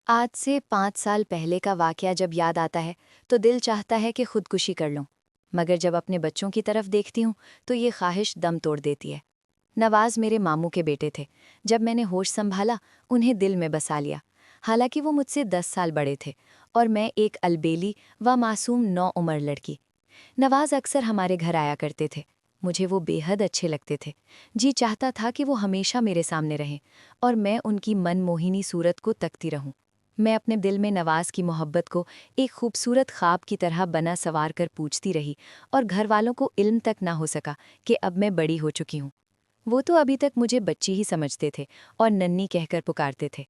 आज से 5 साल पहले का वाकया जब याद आता है तो दिल चाहता है कि खुदकुशी कर लूं, मगर जब अपने बच्चों की तरफ देखती हूं तो ये ख्वाहिश दम तोड़ देती है। नवाज मेरे मामू के बेटे थे। जब मैंने होश संभाला, उन्हें दिल में बसा लिया। हालांकि वो मुझसे 10 साल बड़े थे और मैं एक अलबेली व मासूम 9 उम्र लड़की। नवाज अक्सर हमारे घर आया करते थे। मुझे वो बेहद अच्छे लगते थे। जी चाहता था कि वो हमेशा मेरे सामने रहें और मैं उनकी मनमोहिनी सूरत को तकती रहूं। मैं अपने दिल में नवाज की मोहब्बत को एक खूबसूरत ख्वाब की तरह बना सवार कर पूछती रही और घर वालों को इल्म तक ना हो सका कि अब मैं बड़ी हो चुकी हूँ। वो तो अभी तक मुझे बच्ची ही समझते थे और नन्नी कहकर पुकारते थे।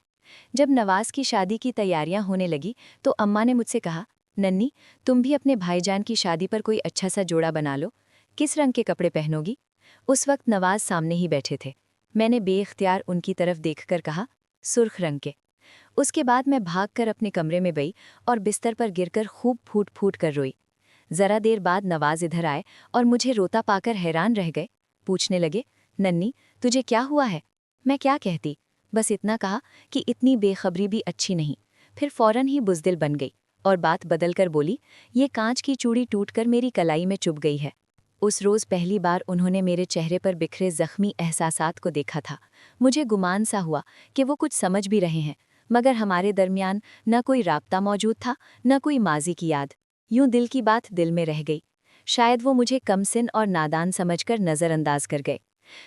जब नवाज की शादी की तैयारियां होने लगी तो अम्मा ने मुझसे कहा, नन्नी, तुम भी अपने भाईजान की शादी पर कोई अच्छा सा जोड़ा बना लो। किस रंग के कपड़े पहनोगी? उस वक्त नवाज सामने ही बैठे थे। मैंने बेइख्तियार उनकी तरफ देखकर कहा, सुर्ख रंग के। उसके बाद मैं भागकर अपने कमरे में गई और बिस्तर पर गिरकर खूब फूट फूट कर रोई। जरा देर बाद नवाज इधर आए और मुझे रोता पाकर हैरान रह गए। पूछने लगे, नन्नी, तुझे क्या हुआ है? मैं क्या कहती, बस इतना कहा कि इतनी बेखबरी भी अच्छी नहीं। फिर फौरन ही बुज़दिल बन गई और बात बदलकर बोली, ये कांच की चूड़ी टूटकर मेरी कलाई में चुभ गई है। उस रोज़ पहली बार उन्होंने मेरे चेहरे पर बिखरे जख्मी एहसासात को देखा था। मुझे गुमान सा हुआ कि वो कुछ समझ भी रहे हैं, मगर हमारे दरमियान न कोई राब्ता मौजूद था, न कोई माजी की याद। यूं दिल की बात दिल में रह गई। शायद वो मुझे कमसिन और नादान समझकर नज़रअंदाज कर गए।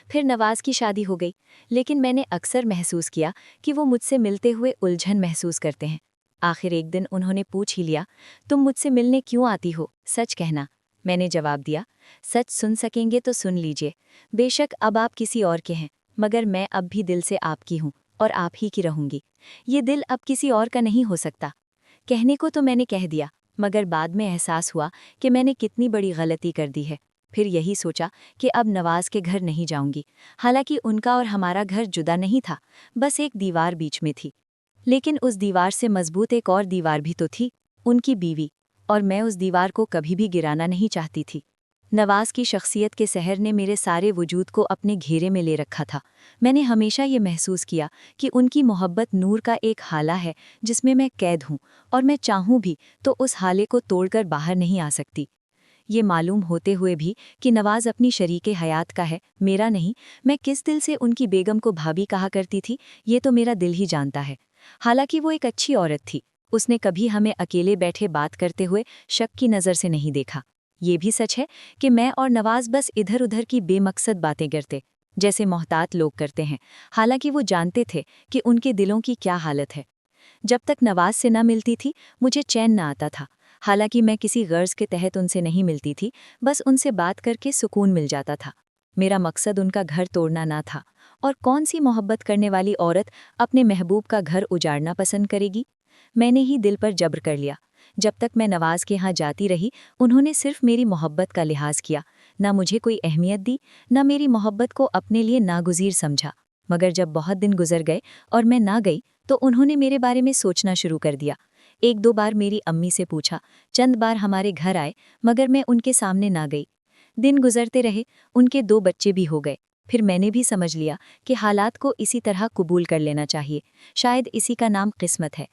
फिर नवाज की शादी हो गई, लेकिन मैंने अक्सर महसूस किया कि वो मुझसे मिलते हुए उलझन महसूस करते हैं। आखिर एक दिन उन्होंने पूछ ही लिया, तुम मुझसे मिलने क्यों आती हो, सच कहना। मैंने जवाब दिया, सच सुन सकेंगे तो सुन लीजिए। बेशक अब आप किसी और के हैं, मगर मैं अब भी दिल से आपकी हूँ और आप ही की रहूंगी। ये दिल अब किसी और का नहीं हो सकता। कहने को तो मैंने कह दिया, मगर बाद में एहसास हुआ कि मैंने कितनी बड़ी गलती कर दी है। फिर यही सोचा कि अब नवाज के घर नहीं जाऊंगी। हालांकि उनका और हमारा घर जुदा नहीं था, बस एक दीवार बीच में थी। लेकिन उस दीवार से मजबूत एक और दीवार भी तो थी, उनकी बीवी। और मैं उस दीवार को कभी भी गिराना नहीं चाहती थी। नवाज की शख्सियत के सहर ने मेरे सारे वजूद को अपने घेरे में ले रखा था। मैंने हमेशा ये महसूस किया कि उनकी मोहब्बत नूर का एक हाला है जिसमें मैं कैद हूँ, और मैं चाहूँ भी तो उस हाले को तोड़कर बाहर नहीं आ सकती। ये मालूम होते हुए भी कि नवाज अपनी शरीके हयात का है, मेरा नहीं, मैं किस दिल से उनकी बेगम को भाभी कहा करती थी, ये तो मेरा दिल ही जानता है। हालांकि वो एक अच्छी औरत थी। उसने कभी हमें अकेले बैठे बात करते हुए शक की नज़र से नहीं देखा। ये भी सच है कि मैं और नवाज बस इधर उधर की बेमकसद बातें करते, जैसे मोहतात लोग करते हैं। हालांकि वो जानते थे कि उनके दिलों की क्या हालत है। जब तक नवाज से न मिलती थी, मुझे चैन न आता था। हालांकि मैं किसी गर्ज के तहत उनसे नहीं मिलती थी, बस उनसे बात करके सुकून मिल जाता था। मेरा मकसद उनका घर तोड़ना ना था। और कौन सी मोहब्बत करने वाली औरत अपने महबूब का घर उजाड़ना पसंद करेगी? मैंने ही दिल पर जब्र कर लिया। जब तक मैं नवाज के यहाँ जाती रही, उन्होंने सिर्फ मेरी मोहब्बत का लिहाज किया, ना मुझे कोई अहमियत दी, ना मेरी मोहब्बत को अपने लिए नागुज़ीर समझा। मगर जब बहुत दिन गुजर गए और मैं ना गई, तो उन्होंने मेरे बारे में सोचना शुरू कर दिया। एक दो बार मेरी अम्मी से पूछा, चंद बार हमारे घर आए, मगर मैं उनके सामने ना गई। दिन गुजरते रहे, उनके 2 बच्चे भी हो गए। फिर मैंने भी समझ लिया कि हालात को इसी तरह कबूल कर लेना चाहिए। शायद इसी का नाम किस्मत है।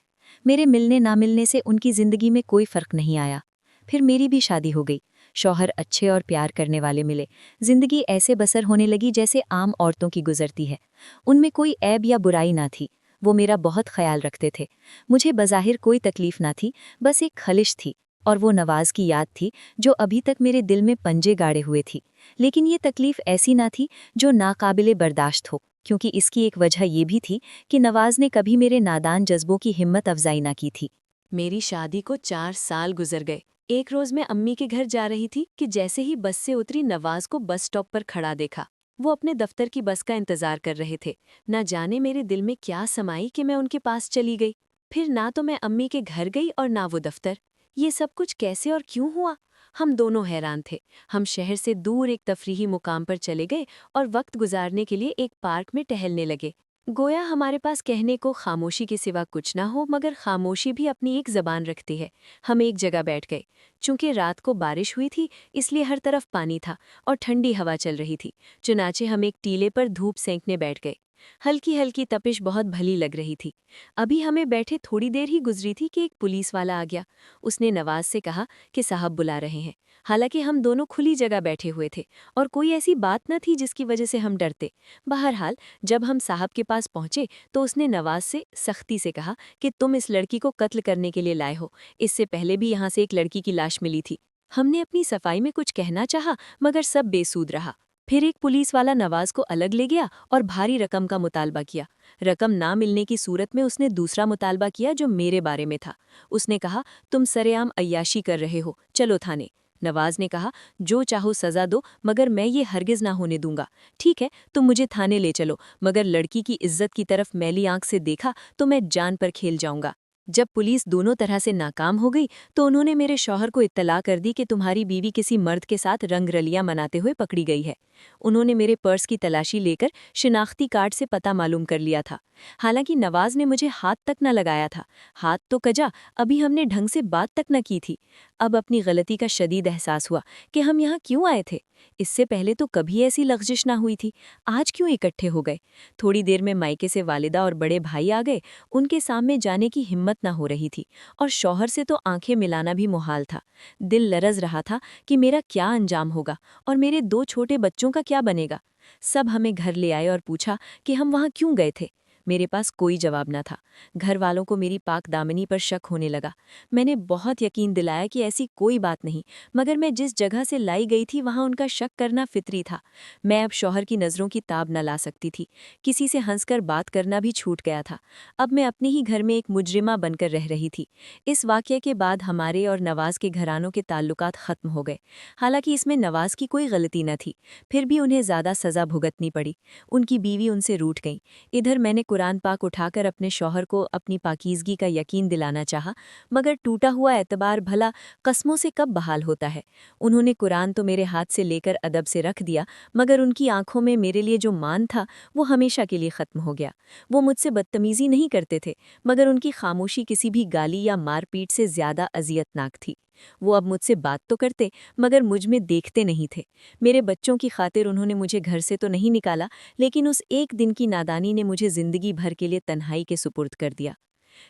मेरे मिलने ना मिलने से उनकी ज़िंदगी में कोई फ़र्क नहीं आया। फिर मेरी भी शादी हो गई। शौहर अच्छे और प्यार करने वाले मिले। ज़िंदगी ऐसे बसर होने लगी जैसे आम औरतों की गुजरती है। उनमें कोई ऐब या बुराई ना थी। वो मेरा बहुत ख्याल रखते थे। मुझे बज़ाहिर कोई तकलीफ़ ना थी, बस एक खलिश थी, और वो नवाज की याद थी जो अभी तक मेरे दिल में पंजे गाड़े हुए थी। लेकिन ये तकलीफ़ ऐसी ना थी जो नाकाबिले बर्दाश्त हो, क्योंकि इसकी एक वजह ये भी थी कि नवाज ने कभी मेरे नादान जज्बों की हिम्मत अफजाई ना की थी। मेरी शादी को 4 साल गुजर गए। एक रोज मैं अम्मी के घर जा रही थी कि जैसे ही बस से उतरी, नवाज को बस स्टॉप पर खड़ा देखा। वो अपने दफ्तर की बस का इंतजार कर रहे थे। ना जाने मेरे दिल में क्या समाई कि मैं उनके पास चली गई। फिर ना तो मैं अम्मी के घर गई और ना वो दफ्तर। ये सब कुछ कैसे और क्यों हुआ? हम दोनों हैरान थे। हम शहर से दूर एक तफरीही मुकाम पर चले गए और वक्त गुजारने के लिए एक पार्क में टहलने लगे। गोया हमारे पास कहने को खामोशी के सिवा कुछ ना हो, मगर खामोशी भी अपनी एक ज़बान रखती है। हम एक जगह बैठ गए। चूंकि रात को बारिश हुई थी, इसलिए हर तरफ पानी था और ठंडी हवा चल रही थी। चुनाचे हम एक टीले पर धूप सेंकने बैठ गए। हल्की हल्की तपिश बहुत भली लग रही थी। अभी हमें बैठे थोड़ी देर ही गुजरी थी कि एक पुलिस वाला आ गया। उसने नवाज से कहा कि साहब बुला रहे हैं। हालांकि हम दोनों खुली जगह बैठे हुए थे और कोई ऐसी बात न थी जिसकी वजह से हम डरते। बहरहाल जब हम साहब के पास पहुंचे तो उसने नवाज से सख्ती से कहा कि तुम इस लड़की को कत्ल करने के लिए लाए हो। इससे पहले भी यहाँ से एक लड़की की लाश मिली थी। हमने अपनी सफाई में कुछ कहना चाहा, मगर सब बेसूद रहा। फिर एक पुलिस वाला नवाज को अलग ले गया और भारी रकम का मुतालबा किया। रकम ना मिलने की सूरत में उसने दूसरा मुतालबा किया जो मेरे बारे में था। उसने कहा, तुम सरेआम अय्याशी कर रहे हो, चलो थाने। नवाज ने कहा, जो चाहो सजा दो, मगर मैं ये हरगिज ना होने दूंगा। ठीक है, तुम मुझे थाने ले चलो, मगर लड़की की इज्जत की तरफ मैली आंख से देखा तो मैं जान पर खेल जाऊंगा। जब पुलिस दोनों तरह से नाकाम हो गई तो उन्होंने मेरे शौहर को इत्तला कर दी कि तुम्हारी बीवी किसी मर्द के साथ रंगरलियां मनाते हुए पकड़ी गई है। उन्होंने मेरे पर्स की तलाशी लेकर शिनाख्ती कार्ड से पता मालूम कर लिया था। हालांकि नवाज ने मुझे हाथ तक न लगाया था। हाथ तो कजा, अभी हमने ढंग से बात तक न की थी। अब अपनी गलती का शदीद एहसास हुआ कि हम यहाँ क्यों आए थे। इससे पहले तो कभी ऐसी लग़्ज़िश ना हुई थी, आज क्यों इकट्ठे हो गए। थोड़ी देर में मायके से वालिदा और बड़े भाई आ गए। उनके सामने जाने की हिम्मत ना हो रही थी और शौहर से तो आंखें मिलाना भी मुहाल था। दिल लरज रहा था कि मेरा क्या अंजाम होगा और मेरे 2 छोटे बच्चों का क्या बनेगा। सब हमें घर ले आए और पूछा कि हम वहाँ क्यों गए थे। मेरे पास कोई जवाब न था। घर वालों को मेरी पाक दामनी पर शक होने लगा। मैंने बहुत यकीन दिलाया कि ऐसी कोई बात नहीं, मगर मैं जिस जगह से लाई गई थी वहाँ उनका शक करना फितरी था। मैं अब शौहर की नज़रों की ताब न ला सकती थी। किसी से हंसकर बात करना भी छूट गया था। अब मैं अपने ही घर में एक मुजरिमा बनकर रह रही थी। इस वाक़ये के बाद हमारे और नवाज के घरानों के ताल्लुकात ख़त्म हो गए। हालांकि इसमें नवाज की कोई गलती न थी, फिर भी उन्हें ज़्यादा सज़ा भुगतनी पड़ी। उनकी बीवी उनसे रूठ गई। इधर मैंने कुरान पाक उठाकर अपने शौहर को अपनी पाकीज़गी का यकीन दिलाना चाहा, मगर टूटा हुआ एतबार भला कस्मों से कब बहाल होता है। उन्होंने कुरान तो मेरे हाथ से लेकर अदब से रख दिया, मगर उनकी आंखों में मेरे लिए जो मान था वो हमेशा के लिए ख़त्म हो गया। वो मुझसे बदतमीज़ी नहीं करते थे, मगर उनकी खामोशी किसी भी गाली या मारपीट से ज़्यादा अजियतनाक थी। वो अब मुझसे बात तो करते, मगर मुझ में देखते नहीं थे। मेरे बच्चों की खातिर उन्होंने मुझे घर से तो नहीं निकाला, लेकिन उस एक दिन की नादानी ने मुझे ज़िंदगी भर के लिए तन्हाई के सुपुर्द कर दिया।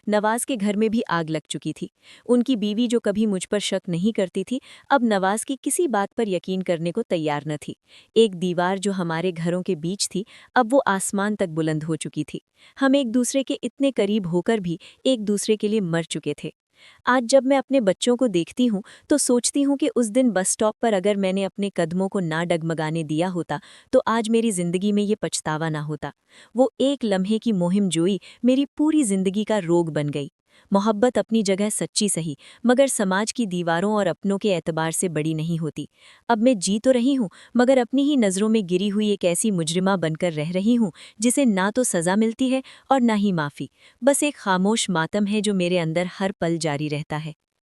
नवाज के घर में भी आग लग चुकी थी। उनकी बीवी जो कभी मुझ पर शक नहीं करती थी, अब नवाज की किसी बात पर यकीन करने को तैयार न थी। एक दीवार जो हमारे घरों के बीच थी, अब वो आसमान तक बुलंद हो चुकी थी। हम एक दूसरे के इतने करीब होकर भी एक दूसरे के लिए मर चुके थे। आज जब मैं अपने बच्चों को देखती हूँ तो सोचती हूँ कि उस दिन बस स्टॉप पर अगर मैंने अपने कदमों को ना डगमगाने दिया होता तो आज मेरी जिंदगी में ये पछतावा ना होता। वो एक लम्हे की मुहिम जोई मेरी पूरी जिंदगी का रोग बन गई। मोहब्बत अपनी जगह सच्ची सही, मगर समाज की दीवारों और अपनों के एतबार से बड़ी नहीं होती। अब मैं जी तो रही हूँ, मगर अपनी ही नज़रों में गिरी हुई एक ऐसी मुजरिमा बनकर रह रही हूँ जिसे ना तो सज़ा मिलती है और ना ही माफ़ी। बस एक खामोश मातम है जो मेरे अंदर हर पल जारी रहता है।